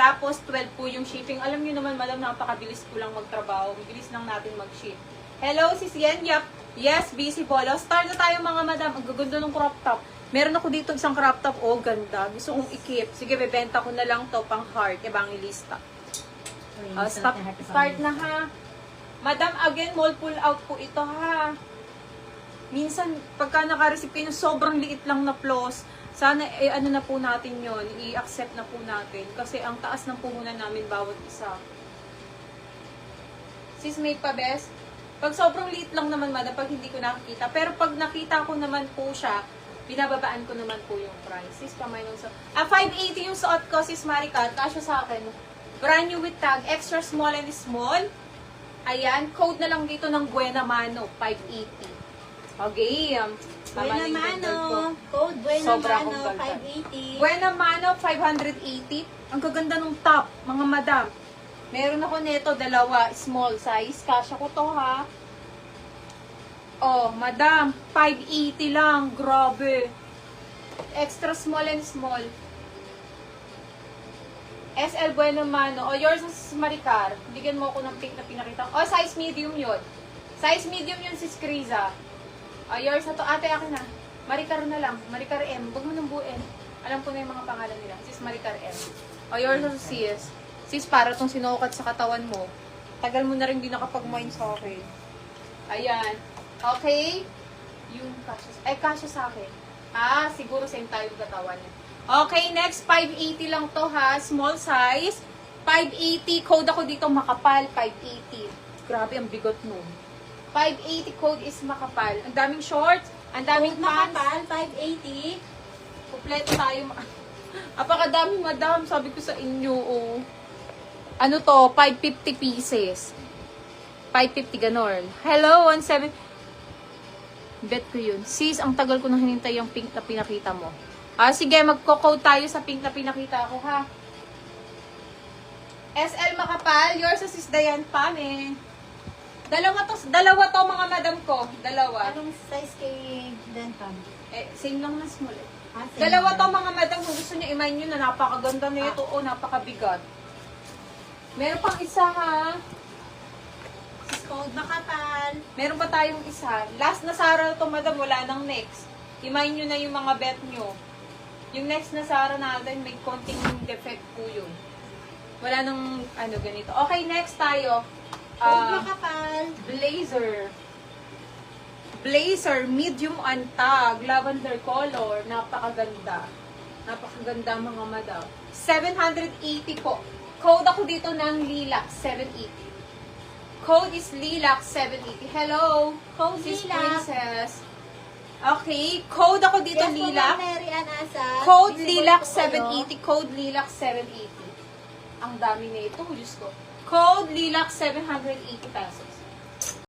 Tapos, 12 po yung shipping. Alam niyo naman, madam, napakabilis po lang magtrabaho. Bilis lang natin mag-ship. Hello, sis Yen. Yup. Yes, busy polo. Start na tayo mga madam. Ang gaganda ng crop top. Meron ako dito isang crop top. Oh, ganda. Gusto kong i-keep. Sige, bebenta ko na lang to pang heart. Evangelista. Start na ha. Madam, again, mall pull out po ito ha. Minsan, pagka naka-receive kayo, sobrang liit lang na floss. Sana, ano na po natin yon, i-accept na po natin. Kasi ang taas ng puhunan namin bawat isa. Sis, may pa best? Pag sobrang liit lang naman, madam, pag hindi ko nakikita. Pero pag nakita ko naman po siya, binababaan ko naman po yung price. Sis, kamay nung suot. 580 yung suot ko, sis Maricar. Kasya sa akin. Brand new with tag. Extra small and small. Ayan. Code na lang dito ng Buena Mano. 580. Okay. Buena Mano. Code Buena Sobra Mano, akong ganda. 580. Buena Mano, 580. Ang gaganda ng top, mga madam. Meron ako nito, dalawa, small size. Kasya ko to, ha. Oh, madam, 580 lang. Grabe. Extra small and small. SL Buena Mano. O, yours is Maricar. Bigyan mo ako ng pink na pinakita. O, size medium yun. Size medium yun, sis Criza. O, yours na to. Ate, akin na. Maricar na lang. Maricar M. Huwag mo nang buuin. Alam ko na yung mga pangalan nila. Sis Maricar M. O, yours na to, sis. Sis, para tong sinukat sa katawan mo. Tagal mo na rin di nakapag-mind sa akin. Ayan. Okay? Yung kasya. Ay, kasya sa akin. Ah, siguro same tayo yung katawan niya. Okay, next, 580 lang to ha. Small size. 580. Code ako dito, makapal. 580. Grabe, ang bigot nun. 580 code is makapal. Ang daming shorts. Ang daming Code pants. makapal, 580. Kompleto tayo. Apakadami, madam. Sabi ko sa inyo, oh. Ano to? 550 pieces. 550 ganon. Hello, 17. Bet ko yun. Sis, ang tagal ko nang hinintay yung pink na pinakita mo. Ah, sige, magko-code tayo sa pink na pinakita ko, ha? SL makapal. Yours is Dayan Pane. Dalawa to mga madam ko. Dalawa. Anong size kay Denton? Same lang na small eh. Same Dalawa lang. to mga madam, kung gusto niyo i-mind nyo na napakaganda na ito o napakabigat. Meron pang isa ha. Code makapal. Meron pa tayong isa. Last na Sara to madam, wala nang next. I-mind nyo na yung mga bet nyo. Yung next na Sara natin, may konting defect po yun. Wala nang ano ganito. Okay, next tayo. Code makapal. Blazer. Blazer, medium antag, lavender color, napakaganda. Napakaganda mga madam. 780 po. Code ako dito ng Lilac, 780. Code is Lilac, 780. Hello, Code sis Lilac. Princess. Okay, code ako dito Yes, Lilac. po, Mary Ann Asa. Code Visible Lilac, po kayo. 780. Code Lilac, 780. Ang dami na ito, Diyos ko. Code Lilac, 780 pesos.